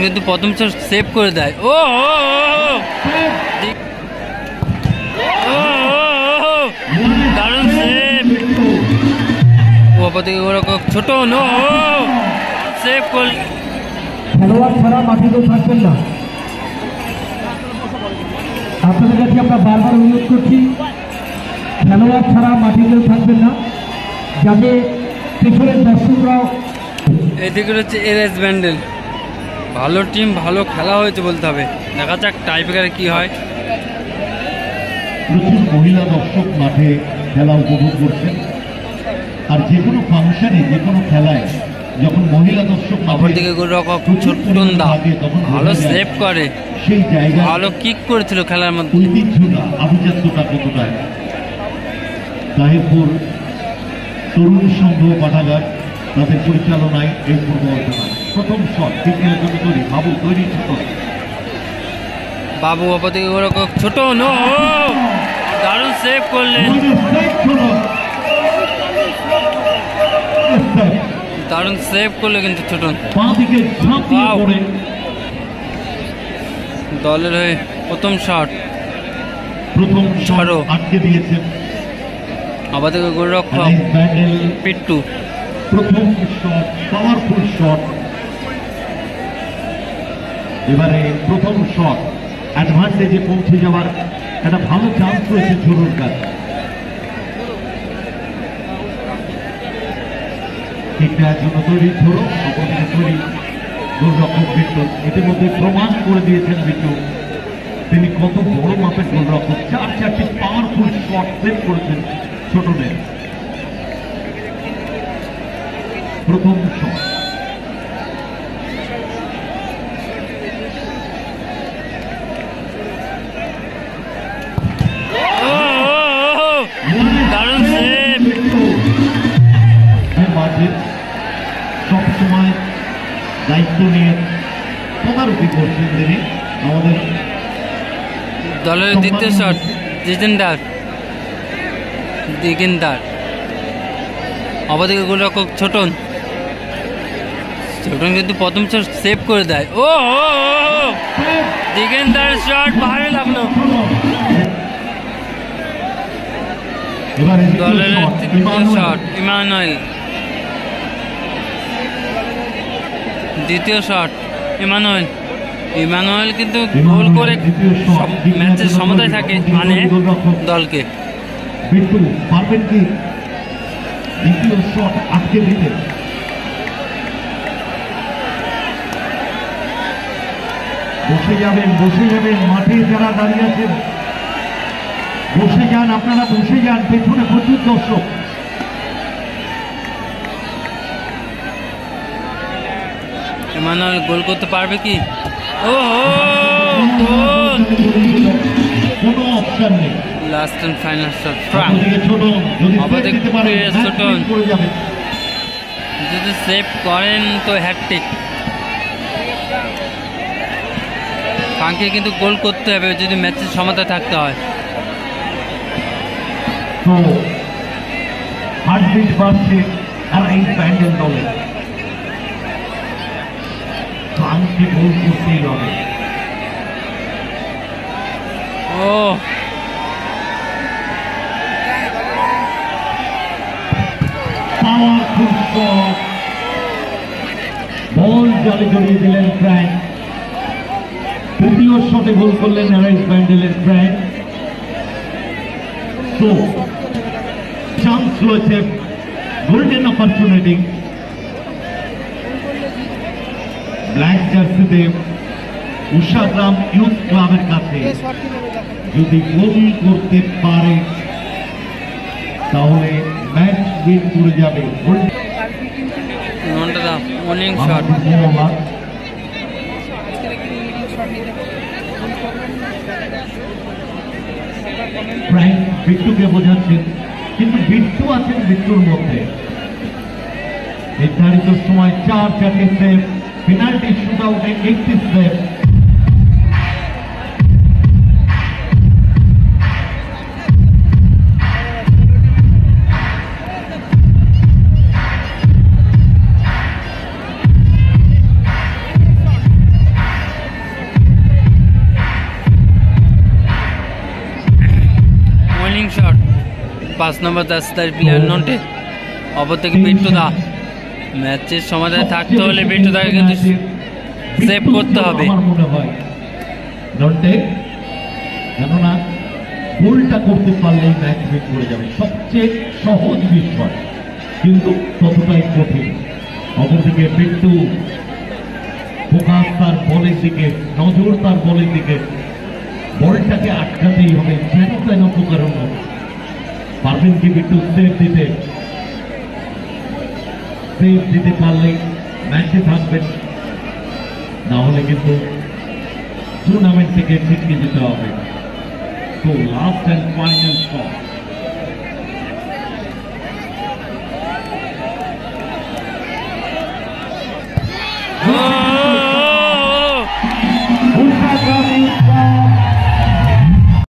কিন্তু প্রথম shot save করে দেয়। ও দারুণ সেভ। থেকে ছোট নো সেভ করল। খেলোয়াড় ছাড়া মাটিতেও থাকবেন না। আপনাদের কাছে আমরা বারবার অনুরোধ করছি, খেলোয়াড় ছাড়া মাটিতেও থাকবেন না, যাতে পেছনের দর্শকরাও। এদিকে হচ্ছে এস ব্যান্ডেল, ভালো টিম, ভালো খেলা হয়েছে বলতে হবে। দেখা যাক টাইব্রেকারে কি হয়। প্রচুর মহিলা দর্শক মাঠে খেলা উপভোগ করছেন, আর যে কোনো ফাংশনে, যে কোনো খেলায় যখন মহিলা দর্শক অপরদিকে গোলরক্ষক ছোট্টন দা ভালো সেভ করে, সেই জায়গায় ভালো কিক করেছিল খেলার মধ্যে। ঐতিহ্যটা, আভিজাত্যটা কতটা। তাহিরপুর তরুণ সংঘ পাঠাগার তাদের পরিচালনায় এই পূর্ব অর্চনা। প্রথম শট কিকের জন্য তৈরি, বাবু তৈরি ছোট বাবু। অপরদিকে গোলরক্ষক ছোট নো দারুণ সেভ করলেন, দারুণ সেভ করলো কিন্তু ছোট। দলের হয়ে প্রথম শট, প্রথম শট আটকে দিয়েছেন। আবার থেকে গোলরক্ষক পিট্টু। প্রথম শট, পাওয়ারফুল শট। এবারে প্রথম শট অ্যাডভান্টেজে পৌঁছে যাওয়ার একটা ভালো চান্স রয়েছে ঝোড়োর কাছে। ঠিক দেওয়ার জন্য তৈরি ঝোড়ো, অপরদিকে তৈরি গোলরক্ষক বিট্টু। ইতিমধ্যে প্রমাণ করে দিয়েছেন বিট্টু তিনি কত বড় মাপের গোলরক্ষক। 4-4টি পাওয়ারফুল শট সেভ করেছেন ছোটদের। প্রথম শট দারুণ সেভ। মাঠে সবসময় দায়িত্ব নিয়ে তদারকি করছেন তিনি আমাদের দলের দ্বিতীয় শট দিগেন্দার। অপরদিকে গোলরক্ষক ছোটন কিন্তু প্রথম শট সেভ করে দেয়। ও দিগেন্দার শট ভালো লাগলো। দলের তৃতীয় শট ইমানুয়েল, দ্বিতীয় শট ইমানুয়েল কিন্তু গোল করে ম্যাচের সমতায় থাকে, মানে দলকে। বিট্টু পারবেন কি দ্বিতীয় শট আটকে দিতে? বসে যাবেন মাঠে যারা দাঁড়িয়ে আছেন বসে যান, আপনারা বসে যান, পেছনে প্রচুর দর্শক। ইমানুয়েল গোল করতে পারবে কি? কোনো অপশন নেই। লাস্ট এন্ড ফাইনাল শট যদি সেভ করেন তো হ্যাটট্রিক। ফ্রাঙ্ককে কিন্তু গোল করতে হবে যদি ম্যাচের সমতা থাকতে হয়। তো হার্টবিট বাড়ছে আর এই ব্যান্ডেল দলে ফ্রাঙ্ককে গোল করতেই হবে। পাওয়ারফুল শট, বল জালে জড়িয়ে দিলেন ফ্র্যাঙ্ক। তৃতীয় শটে গোল করলেন আরএস ব্যান্ডেলের ফ্র্যাঙ্ক। তো চান্স রয়েছে, গোল্ডেন অপরচুনিটি ব্ল্যাক জার্সিতে উষাগ্রাম ইউথ ক্লাবের কাছে। যদি গোল করতে পারে তাহলে ম্যাচ উইন করে যাবে। ফ্র্যাঙ্ক বিট্টুকে বোঝাচ্ছেন, কিন্তু বিট্টু আছেন বিট্টুর মধ্যে। নির্ধারিত সময় 4-4 সেভ, পেনাল্টি শুট আউটে 80 সেভ। 5 নম্বর রাস্তার প্লেয়ার নন্টে, অপর থেকে বিট্টু দা। ম্যাচের সমাধানে থাকতে হলে বিট্টু দাকে কিন্তু সেভ করতে হবে। আমার মনে হয় নন্টে, কেননা গোলটা করতে পারলেই ম্যাচ উইন করে যাবে। সবচেয়ে সহজ বিষয়, কিন্তু ততটাই কঠিন। অপরদিকে বিট্টু ফোকাস তার বলের দিকে, নজর তার বলের দিকে। বলটাকে আটকাতেই হবে, যেন তেন প্রকারণ। পারবেন কি বিট্টু সেভ দিতে? সেভ দিতে পারলেই ম্যাচে থাকবেন, না হলে কিন্তু টুর্নামেন্ট থেকে ছিটকে যেতে হবে। তো লাস্ট অ্যান্ড ফাইনাল শট।